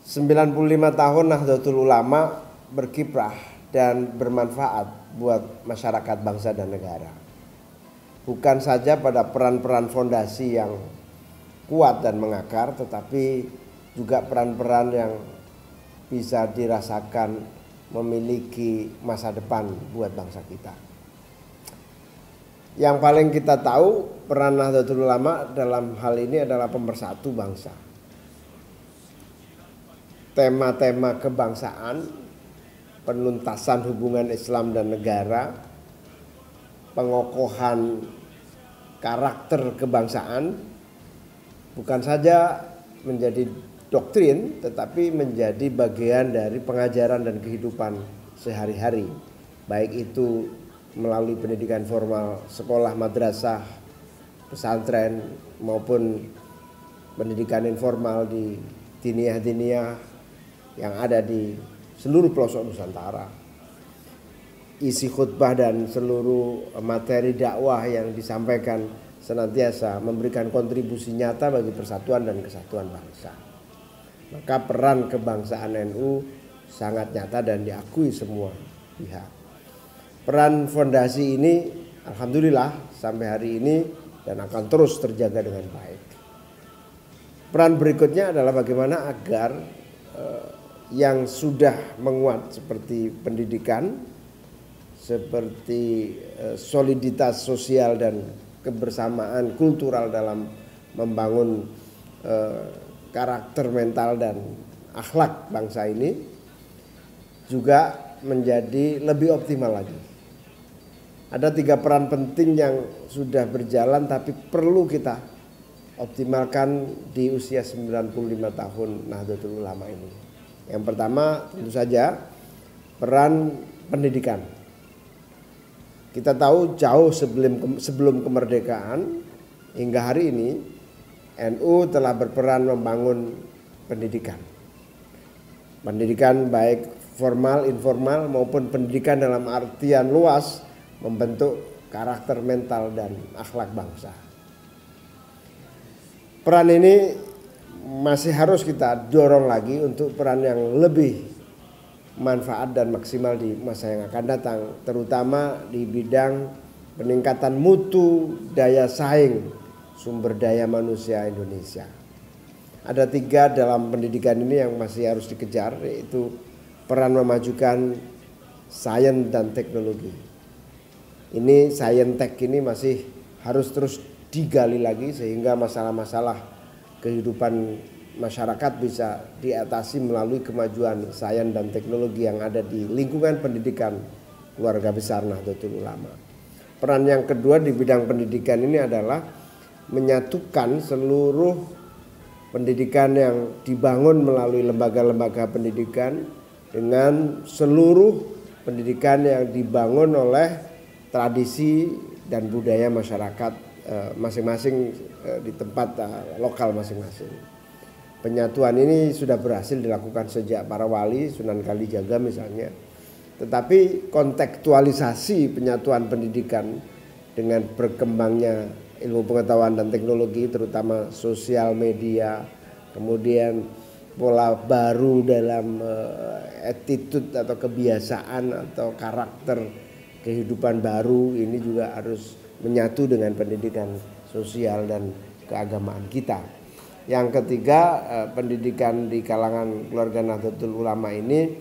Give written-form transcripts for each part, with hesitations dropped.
95 tahun Nahdlatul Ulama berkiprah dan bermanfaat buat masyarakat bangsa dan negara. Bukan saja pada peran-peran fondasi yang kuat dan mengakar, tetapi juga peran-peran yang bisa dirasakan memiliki masa depan buat bangsa kita. Yang paling kita tahu peran Nahdlatul Ulama dalam hal ini adalah pemersatu bangsa. Tema-tema kebangsaan, penuntasan hubungan Islam dan negara, pengokohan karakter kebangsaan bukan saja menjadi doktrin, tetapi menjadi bagian dari pengajaran dan kehidupan sehari-hari, baik itu melalui pendidikan formal sekolah, madrasah, pesantren, maupun pendidikan informal di diniyah-diniyah yang ada di seluruh pelosok Nusantara. Isi khutbah dan seluruh materi dakwah yang disampaikan senantiasa memberikan kontribusi nyata bagi persatuan dan kesatuan bangsa. Maka peran kebangsaan NU sangat nyata dan diakui semua pihak. Peran fondasi ini alhamdulillah sampai hari ini dan akan terus terjaga dengan baik. Peran berikutnya adalah bagaimana agar yang sudah menguat seperti pendidikan, seperti soliditas sosial dan kebersamaan kultural dalam membangun karakter mental dan akhlak bangsa ini juga menjadi lebih optimal lagi. Ada 3 peran penting yang sudah berjalan tapi perlu kita optimalkan di usia 95 tahun Nahdlatul Ulama ini. Yang pertama tentu saja peran pendidikan. Kita tahu jauh sebelum kemerdekaan hingga hari ini NU telah berperan membangun pendidikan. Pendidikan baik formal, informal maupun pendidikan dalam artian luas membentuk karakter mental dan akhlak bangsa. Peran ini masih harus kita dorong lagi untuk peran yang lebih manfaat dan maksimal di masa yang akan datang, terutama di bidang peningkatan mutu daya saing sumber daya manusia Indonesia. Ada 3 dalam pendidikan ini yang masih harus dikejar, yaitu peran memajukan sains dan teknologi. Ini saintek ini masih harus terus digali lagi sehingga masalah-masalah kehidupan masyarakat bisa diatasi melalui kemajuan sains dan teknologi yang ada di lingkungan pendidikan keluarga besar Nahdlatul Ulama. Peran yang kedua di bidang pendidikan ini adalah menyatukan seluruh pendidikan yang dibangun melalui lembaga-lembaga pendidikan dengan seluruh pendidikan yang dibangun oleh tradisi dan budaya masyarakat masing-masing di tempat lokal masing-masing. Penyatuan ini sudah berhasil dilakukan sejak para wali, Sunan Kalijaga misalnya. Tetapi kontekstualisasi penyatuan pendidikan dengan berkembangnya ilmu pengetahuan dan teknologi, terutama sosial media, kemudian pola baru dalam attitude atau kebiasaan atau karakter kehidupan baru, ini juga harus menyatu dengan pendidikan sosial dan keagamaan kita. Yang ketiga, pendidikan di kalangan keluarga Nahdlatul Ulama ini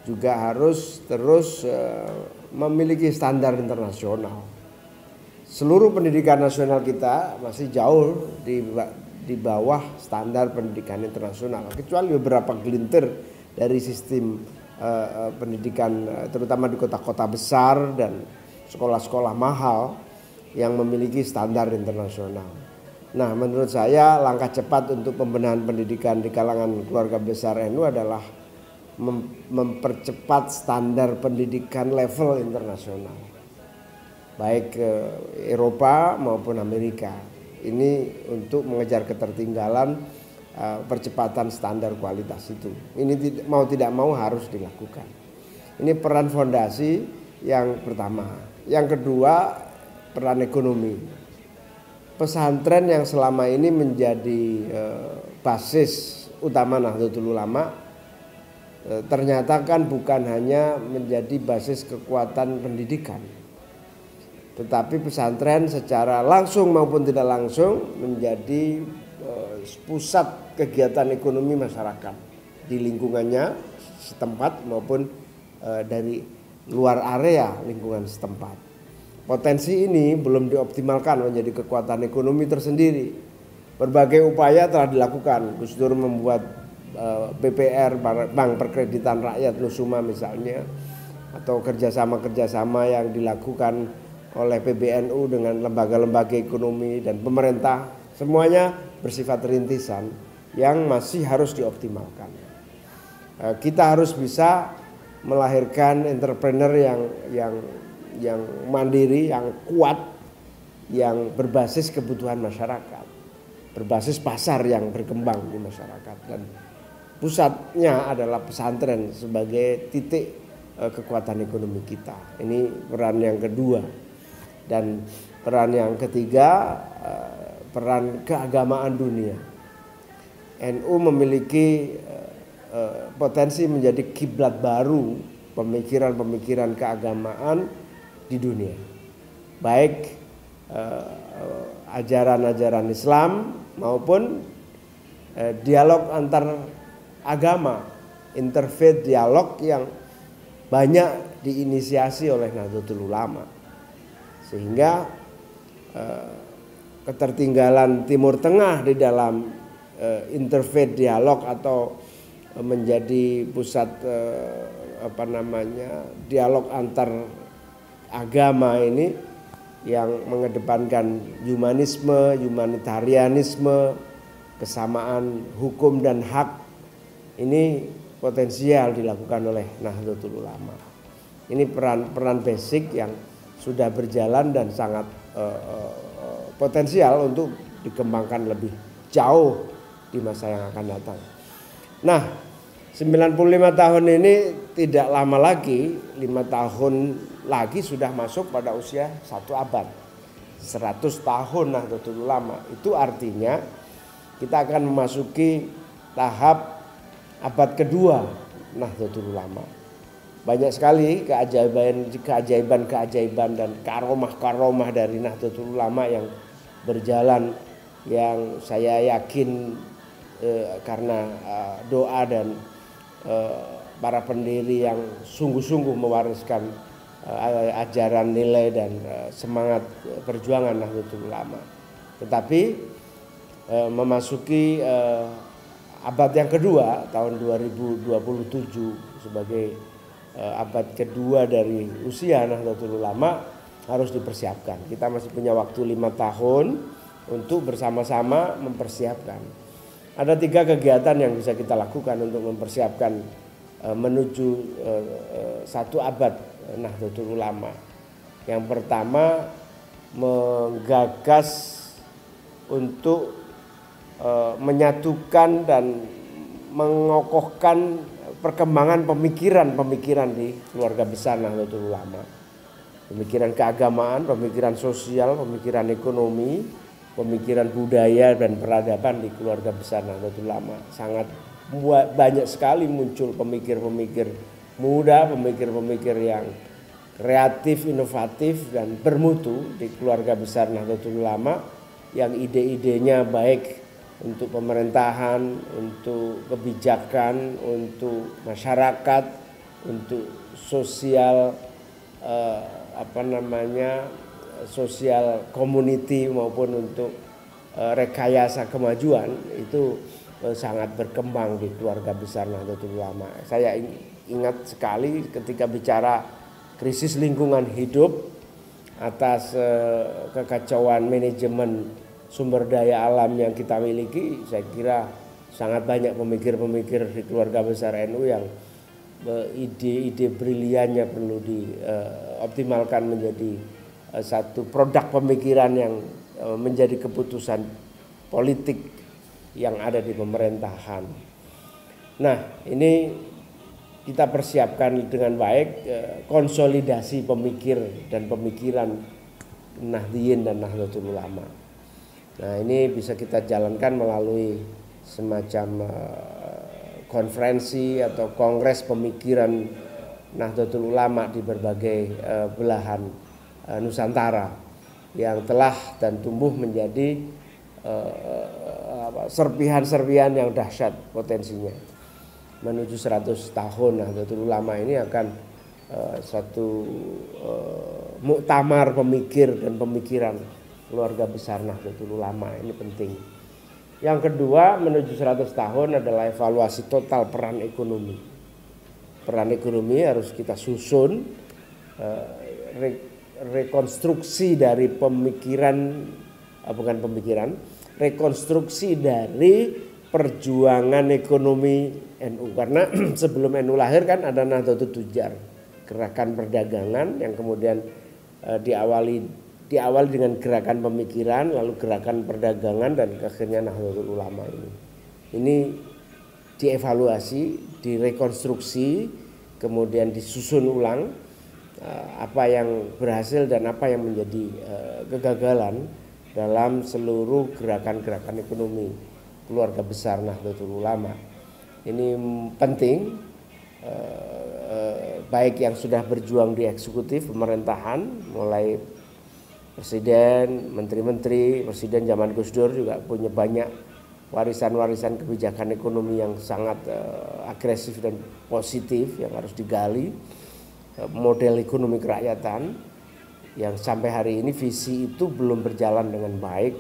juga harus terus memiliki standar internasional. Seluruh pendidikan nasional kita masih jauh di bawah standar pendidikan internasional, kecuali beberapa gelintir dari sistem pendidikan terutama di kota-kota besar dan sekolah-sekolah mahal yang memiliki standar internasional. Nah, menurut saya langkah cepat untuk pembenahan pendidikan di kalangan keluarga besar NU adalah mempercepat standar pendidikan level internasional, baik ke Eropa maupun Amerika. Ini untuk mengejar ketertinggalan percepatan standar kualitas itu. Ini mau tidak mau harus dilakukan. Ini peran fondasi yang pertama. Yang kedua, peran ekonomi. Pesantren yang selama ini menjadi basis utama Nahdlatul Ulama ternyata kan bukan hanya menjadi basis kekuatan pendidikan, tetapi pesantren secara langsung maupun tidak langsung menjadi pusat kegiatan ekonomi masyarakat di lingkungannya setempat maupun dari luar area lingkungan setempat. Potensi ini belum dioptimalkan menjadi kekuatan ekonomi tersendiri. Berbagai upaya telah dilakukan. Gus Dur membuat BPR, Bank Perkreditan Rakyat Nusuma misalnya, atau kerjasama yang dilakukan oleh PBNU dengan lembaga-lembaga ekonomi dan pemerintah, semuanya bersifat rintisan yang masih harus dioptimalkan. Kita harus bisa melahirkan entrepreneur yang mandiri, yang kuat, yang berbasis kebutuhan masyarakat, berbasis pasar yang berkembang di masyarakat, dan pusatnya adalah pesantren sebagai titik kekuatan ekonomi kita. Ini peran yang kedua. Dan peran yang ketiga, peran keagamaan dunia. NU memiliki potensi menjadi kiblat baru pemikiran-pemikiran keagamaan di dunia, baik ajaran-ajaran Islam maupun dialog antar agama, interfaith dialog yang banyak diinisiasi oleh Nahdlatul Ulama, sehingga ketertinggalan Timur Tengah di dalam interfaith dialog atau menjadi pusat dialog antar agama ini yang mengedepankan humanisme, humanitarianisme, kesamaan hukum dan hak, ini potensial dilakukan oleh Nahdlatul Ulama. Ini peran basic yang sudah berjalan dan sangat potensial untuk dikembangkan lebih jauh di masa yang akan datang. Nah, 95 tahun ini tidak lama lagi, 5 tahun lagi sudah masuk pada usia 1 abad. 100 tahun Nahdlatul Ulama. Itu artinya kita akan memasuki tahap abad kedua Nahdlatul Ulama. Banyak sekali keajaiban dan karomah dari Nahdlatul Ulama yang berjalan, yang saya yakin karena doa dan para pendiri yang sungguh-sungguh mewariskan ajaran, nilai dan semangat perjuangan Nahdlatul Ulama. Tetapi memasuki abad yang kedua tahun 2027 sebagai abad kedua dari usia Nahdlatul Ulama harus dipersiapkan. Kita masih punya waktu 5 tahun untuk bersama-sama mempersiapkan. Ada 3 kegiatan yang bisa kita lakukan untuk mempersiapkan menuju 1 abad Nahdlatul Ulama. Yang pertama, menggagas untuk menyatukan dan mengokohkan perkembangan pemikiran di keluarga besar Nahdlatul Ulama. Pemikiran keagamaan, pemikiran sosial, pemikiran ekonomi, pemikiran budaya dan peradaban di keluarga besar Nahdlatul Ulama. Sangat banyak sekali muncul pemikir-pemikir muda, pemikir-pemikir yang kreatif, inovatif dan bermutu di keluarga besar Nahdlatul Ulama, yang ide-idenya baik untuk pemerintahan, untuk kebijakan, untuk masyarakat, untuk sosial sosial community maupun untuk rekayasa kemajuan, itu sangat berkembang di keluarga besar Nahdlatul Ulama. Saya ingat sekali ketika bicara krisis lingkungan hidup atas kekacauan manajemen sumber daya alam yang kita miliki, saya kira sangat banyak pemikir-pemikir di keluarga besar NU yang ide-ide briliannya perlu dioptimalkan menjadi satu produk pemikiran yang menjadi keputusan politik yang ada di pemerintahan. Nah, ini kita persiapkan dengan baik konsolidasi pemikir dan pemikiran Nahdliyin dan Nahdlatul Ulama. Nah, ini bisa kita jalankan melalui semacam konferensi atau kongres pemikiran Nahdlatul Ulama di berbagai belahan Nusantara yang telah dan tumbuh menjadi serpihan-serpihan yang dahsyat potensinya. Menuju 100 tahun Nahdlatul Ulama ini akan satu muktamar pemikir dan pemikiran keluarga besar Nahdlatul Ulama, ini penting. Yang kedua, menuju 100 tahun adalah evaluasi total peran ekonomi. Peran ekonomi harus kita susun, rekonstruksi dari rekonstruksi dari perjuangan ekonomi NU. Karena sebelum NU lahir kan ada Nahdlatul Tujar, gerakan perdagangan yang kemudian diawali dengan gerakan pemikiran, lalu gerakan perdagangan, dan akhirnya Nahdlatul Ulama ini. Ini dievaluasi, direkonstruksi, kemudian disusun ulang apa yang berhasil dan apa yang menjadi kegagalan dalam seluruh gerakan-gerakan ekonomi keluarga besar Nahdlatul Ulama. Ini penting, baik yang sudah berjuang di eksekutif pemerintahan, mulai presiden, menteri-menteri, presiden zaman Gus Dur juga punya banyak warisan-warisan kebijakan ekonomi yang sangat agresif dan positif yang harus digali. Model ekonomi kerakyatan yang sampai hari ini visi itu belum berjalan dengan baik.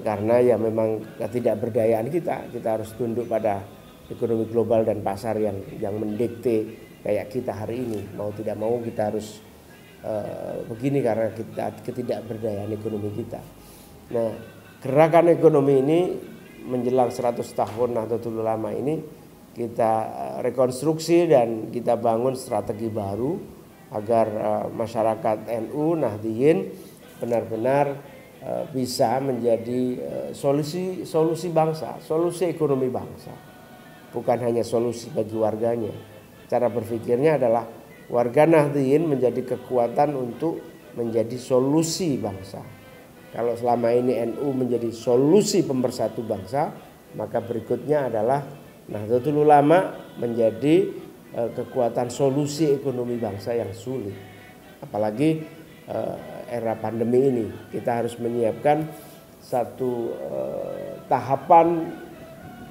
Karena ya memang ketidakberdayaan kita harus tunduk pada ekonomi global dan pasar yang mendikte kayak kita hari ini. Mau tidak mau kita harus begini karena kita ketidakberdayaan ekonomi kita. Nah, gerakan ekonomi ini menjelang 100 tahun Nahdlatul Ulama ini kita rekonstruksi dan kita bangun strategi baru agar masyarakat NU Nahdliyin benar-benar bisa menjadi solusi bangsa, solusi ekonomi bangsa, bukan hanya solusi bagi warganya. Cara berpikirnya adalah warga Nahdliyin menjadi kekuatan untuk menjadi solusi bangsa. Kalau selama ini NU menjadi solusi pemersatu bangsa, maka berikutnya adalah Nahdlatul Ulama menjadi kekuatan solusi ekonomi bangsa yang sulit. Apalagi era pandemi ini kita harus menyiapkan satu tahapan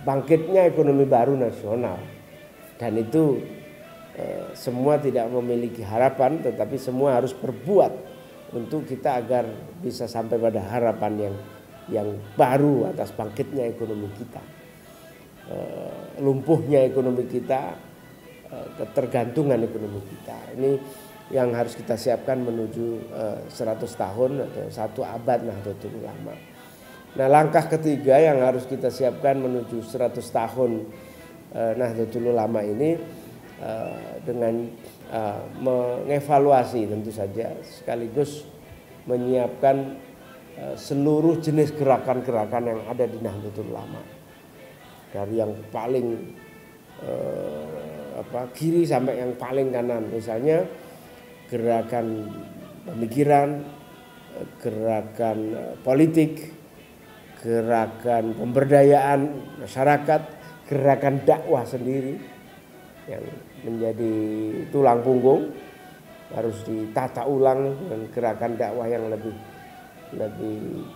bangkitnya ekonomi baru nasional, dan itu semua tidak memiliki harapan, tetapi semua harus berbuat untuk kita agar bisa sampai pada harapan yang baru atas bangkitnya ekonomi kita. Lumpuhnya ekonomi kita, ketergantungan ekonomi kita, ini yang harus kita siapkan menuju 100 tahun atau 1 abad Nahdlatul Ulama. Nah, langkah ketiga yang harus kita siapkan menuju 100 tahun Nahdlatul Ulama ini dengan mengevaluasi tentu saja, sekaligus menyiapkan seluruh jenis gerakan-gerakan yang ada di Nahdlatul Ulama, dari yang paling kiri sampai yang paling kanan. Misalnya gerakan pemikiran, gerakan politik, gerakan pemberdayaan masyarakat, gerakan dakwah sendiri yang menjadi tulang punggung harus ditata ulang dengan gerakan dakwah yang lebih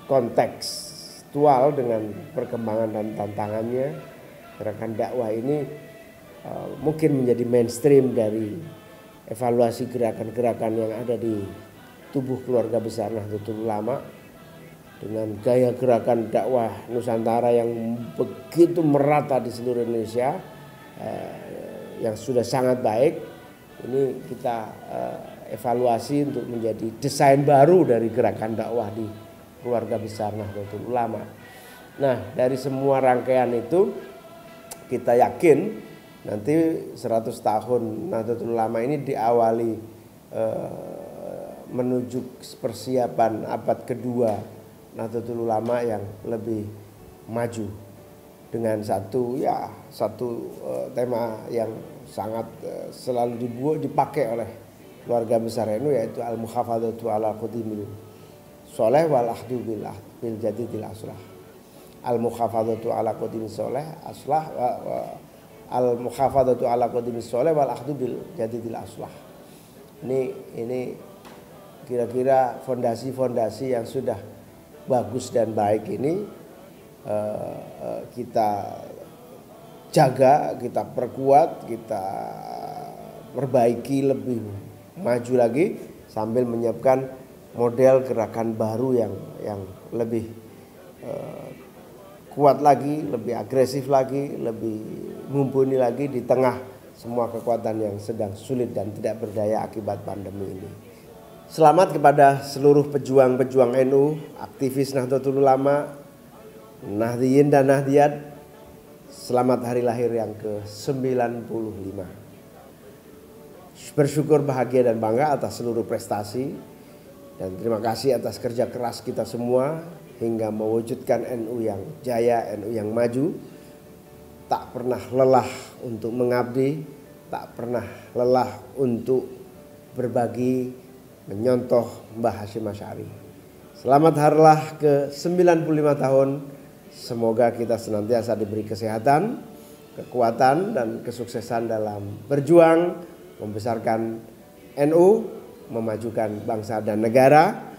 kontekstual dengan perkembangan dan tantangannya. Gerakan dakwah ini mungkin menjadi mainstream dari evaluasi gerakan-gerakan yang ada di tubuh keluarga besar Nahdlatul Ulama, dengan gaya gerakan dakwah Nusantara yang begitu merata di seluruh Indonesia, yang sudah sangat baik. Ini kita evaluasi untuk menjadi desain baru dari gerakan dakwah di keluarga besar Nahdlatul Ulama. Nah, dari semua rangkaian itu kita yakin nanti 100 tahun Nahdlatul Ulama ini diawali menuju persiapan abad kedua Nahdlatul Ulama yang lebih maju, dengan satu tema yang sangat selalu dipakai oleh keluarga besar NU, yaitu al-muhafadzatu ala qudimil sholeh wal ahdu bil jadidil aslah. Al-muhafadzatu ala qudimil sholeh aslah al mukhafadatu ala qadimis sholeh wal akhdhu bil jadidil aslah. Ini kira-kira fondasi-fondasi yang sudah bagus dan baik ini kita jaga, kita perkuat, kita perbaiki lebih maju lagi sambil menyiapkan model gerakan baru yang lebih kuat lagi, lebih agresif lagi, lebih mumpuni lagi di tengah semua kekuatan yang sedang sulit dan tidak berdaya akibat pandemi ini. Selamat kepada seluruh pejuang-pejuang NU, aktivis Nahdlatul Ulama, Nahdliyin dan Nahdliyat. Selamat hari lahir yang ke-95. Bersyukur, bahagia dan bangga atas seluruh prestasi dan terima kasih atas kerja keras kita semua hingga mewujudkan NU yang jaya, NU yang maju. Tak pernah lelah untuk mengabdi, tak pernah lelah untuk berbagi, menyontoh Mbah Hasyim Asy'ari. Selamat harlah ke-95 tahun. Semoga kita senantiasa diberi kesehatan, kekuatan dan kesuksesan dalam berjuang membesarkan NU, memajukan bangsa dan negara,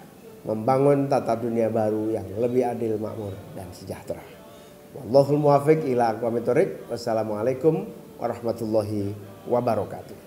membangun tata dunia baru yang lebih adil, makmur dan sejahtera. Wallahul muwaffiq ila aqwamit thoriq. Wassalamualaikum warahmatullahi wabarakatuh.